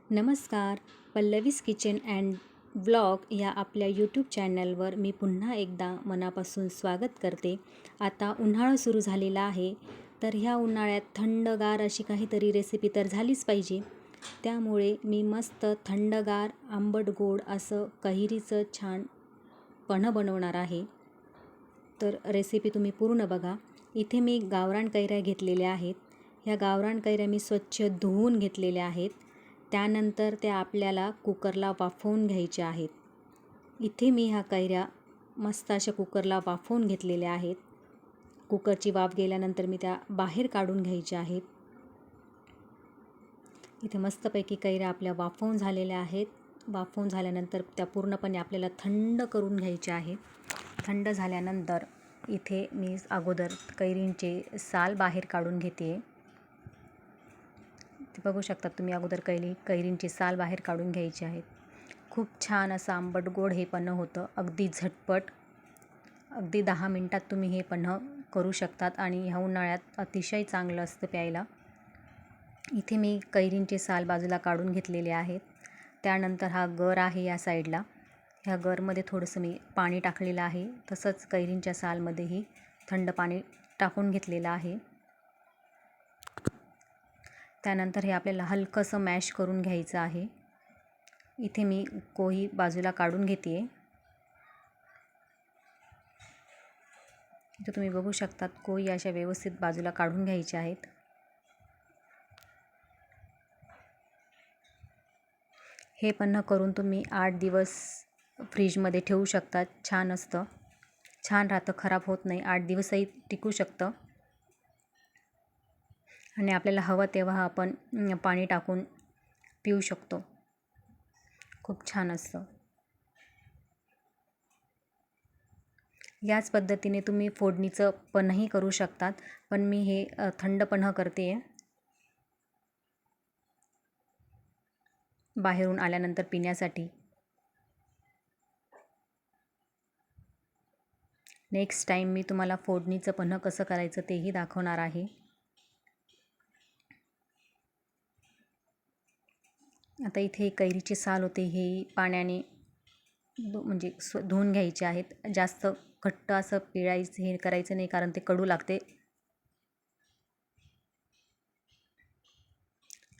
नमस्कार. Pallavi's kitchen and vlog या आपल्या यूट्यूब चॅनलवर मी पुन्हा एकदा मनापासून स्वागत करते. आता उन्हाळा सुरू झालेला आहे, तर ह्या उन्हाळ्यात थंडगार अशी काहीतरी रेसिपी तर झालीच पाहिजे. त्यामुळे मी मस्त थंडगार आंबट गोड असं कैरीचं छान पन्हं बनवणार आहे. तर रेसिपी तुम्ही पूर्ण बघा. इथे मी गावरान कैऱ्या घेतलेल्या आहेत. ह्या गावरान कैऱ्या मी स्वच्छ धुवून घेतलेल्या आहेत. त्यानंतर त्या आपल्याला कुकरला वाफवून घ्यायच्या आहेत. इथे मी ह्या कैऱ्या मस्त अशा कुकरला वाफवून घेतलेल्या आहेत. कुकरची वाफ गेल्यानंतर मी त्या बाहेर काढून घ्यायच्या आहेत. इथे मस्तपैकी कैऱ्या आपल्या वाफवून झालेल्या आहेत. वाफवून झाल्यानंतर त्या पूर्णपणे आपल्याला थंड करून घ्यायच्या आहेत. थंड झाल्यानंतर इथे मी अगोदर कैरींचे साल बाहेर काढून घेते. ते बघू शकता तुम्ही, अगोदर कैरींची साल बाहेर काढून घ्यायची आहेत. खूप छान असं आंबट गोड हे पन्हं होतं. अगदी झटपट, अगदी 10 मिनटात तुम्ही हे पन्हं करू शकतात आणि ह्या उन्हाळ्यात अतिशय चांगलं असतं प्यायला. इथे मी कैरींचे साल बाजूला काढून घेतलेले आहेत. त्यानंतर हा गर आहे या साईडला. ह्या गरमध्ये थोडंसं मी पाणी टाकलेलं आहे. तसंच कैरींच्या सालमध्येही थंड पाणी टाकून घेतलेलं आहे. त्यानंतर हे आपल्याला हलकंसं मॅश करून घ्यायचं आहे. इथे मी कोही बाजूला काढून घेते. इथे तुम्ही बघू शकतात, कोही अशा व्यवस्थित बाजूला काढून घ्यायच्या आहेत. हे पन्हं करून तुम्ही 8 दिवस फ्रीजमध्ये ठेवू शकतात. छान असतं, छान राहतं, खराब होत नाही. 8 दिवसही टिकू शकतं आणि आपल्याला हवं तेव्हा आपण पाणी टाकून पिऊ शकतो. खूप छान असतं. याच पद्धतीने तुम्ही फोडणीचं पन्हंही करू शकतात, पण मी हे थंड पन्हं करते आहे, बाहेरून आल्यानंतर पिण्यासाठी. नेक्स्ट टाईम मी तुम्हाला फोडणीचं पन्हं कसं करायचं तेही दाखवणार आहे. आता इथे कैरीचे साल होते, हे पाण्याने म्हणजे धुवून घ्यायचे आहेत. जास्त घट्ट असं पिळायचं हे करायचं नाही, कारण ते कडू लागते.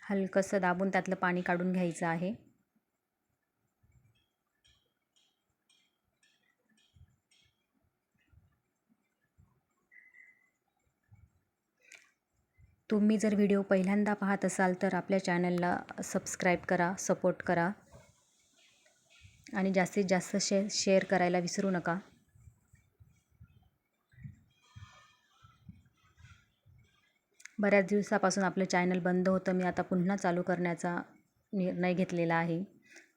हलकंसं दाबून त्यातलं पाणी काढून घ्यायचं आहे. तुम्ही जर व्हिडिओ पहिल्यांदा पाहत असाल तर आपल्या चॅनलला सबस्क्राईब करा, सपोर्ट करा आणि जास्तीत जास्त शेअर करायला विसरू नका. बऱ्याच दिवसापासून आपलं चॅनल बंद होतं. मी आता पुन्हा चालू करण्याचा निर्णय घेतलेला आहे.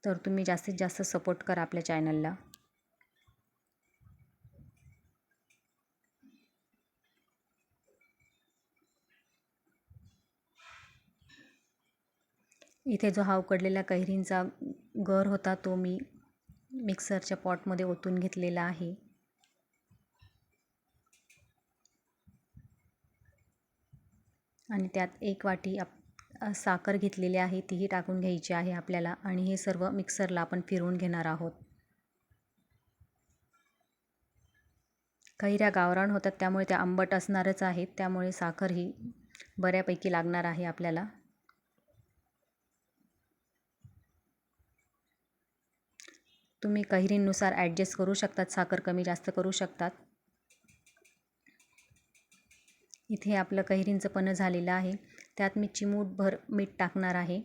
तर तुम्ही जास्तीत जास्त सपोर्ट करा आपल्या चॅनलला. इथे जो हा उकडलेला कैरींचा गर होता, तो मी मिक्सरच्या पॉटमध्ये ओतून घेतलेला आहे. आणि त्यात 1 वाटी साखर घेतलेली आहे, तीही टाकून घ्यायची आहे आपल्याला. आणि हे सर्व मिक्सरला आपण फिरवून घेणार आहोत. कैऱ्या गावरान होतात, त्यामुळे त्या आंबट असणारच आहेत. त्यामुळे साखर ही बऱ्यापैकी लागणार आहे आपल्याला. तुम्ही कैरींनुसार ॲडजस्ट करू शकतात, साखर कमी जास्त करू शकतात. इथे आपलं कैरींचं पन्हं झालेलं आहे. त्यात मी चिमूटभर मीठ टाकणार आहे.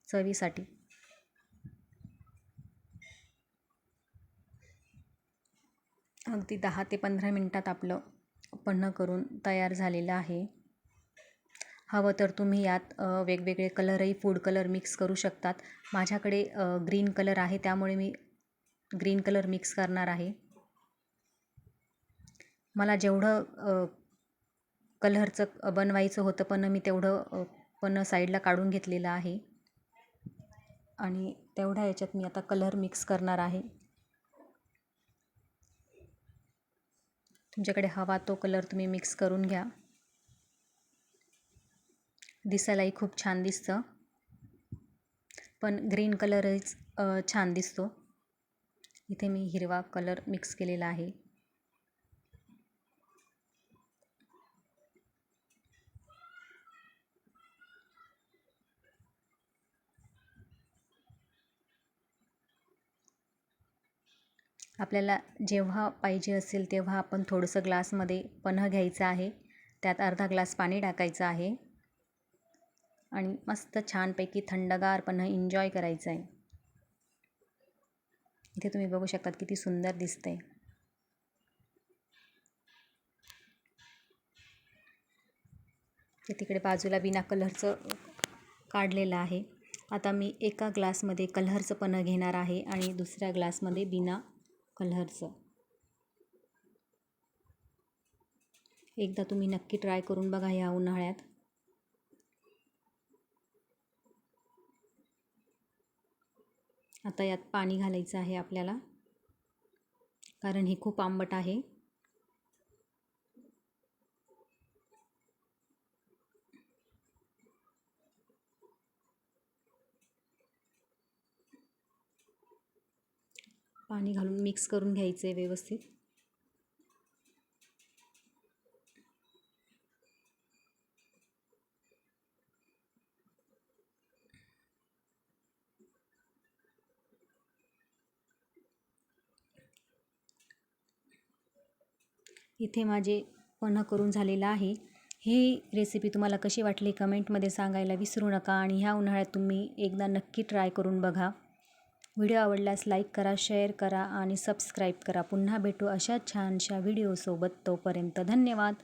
चवीसाठी. अगदी 10 ते 15 मिनटात आपलं पन्हं करून तयार झालेलं आहे. हवं तर तुम्ही यात वेगवेगळे कलरही, फूड कलर मिक्स करू शकतात. माझ्याकडे ग्रीन कलर आहे, त्यामुळे मी ग्रीन कलर मिक्स करणार आहे. मला जेवढं कलरचं बनवायचं होतं पन्हं, मी तेवढं पन्हं साईडला काढून घेतलेलं आहे. आणि तेवढ्या याच्यात मी आता कलर मिक्स करणार आहे. तुमच्याकडे हवा तो कलर तुम्ही मिक्स करून घ्या. दिसायलाही खूप छान दिसतं, पण ग्रीन कलरच छान दिसतो. इथे मी हिरवा कलर मिक्स केलेला आहे. आपल्याला जेव्हा पाहिजे असेल तेव्हा आपण थोडंसं ग्लासमध्ये पन्हं घ्यायचं आहे, त्यात अर्धा ग्लास पाणी टाकायचं आहे आणि मस्त छानपैकी थंडगार पन्हं एन्जॉय करायचं आहे. इथे तुम्ही बघू शकतात किती सुंदर दिसतंय. ते तिकडे बाजूला बिना कलरचं काढलेलं आहे. आता मी एका ग्लासमध्ये कलरचं पन्हं घेणार आहे आणि दुसऱ्या ग्लासमध्ये बिना कलरचं. एकदा तुम्ही नक्की ट्राय करून बघा ह्या उन्हाळ्यात. आता यात पाणी घालायचं आहे आपल्याला, कारण हे खूप आंबट आहे. पाणी घालून मिक्स करून घ्यायचं आहे व्यवस्थित. इथे माझे पन्हं करून झालेलं आहे. ही रेसिपी तुम्हाला कशी वाटली कमेंटमध्ये सांगायला विसरू नका आणि ह्या उन्हाळ्यात तुम्ही एकदा नक्की ट्राय करून बघा. व्हिडिओ आवडल्यास लाईक करा, शेअर करा आणि सबस्क्राईब करा. पुन्हा भेटू अशा छानशा व्हिडिओसोबत. तोपर्यंत धन्यवाद.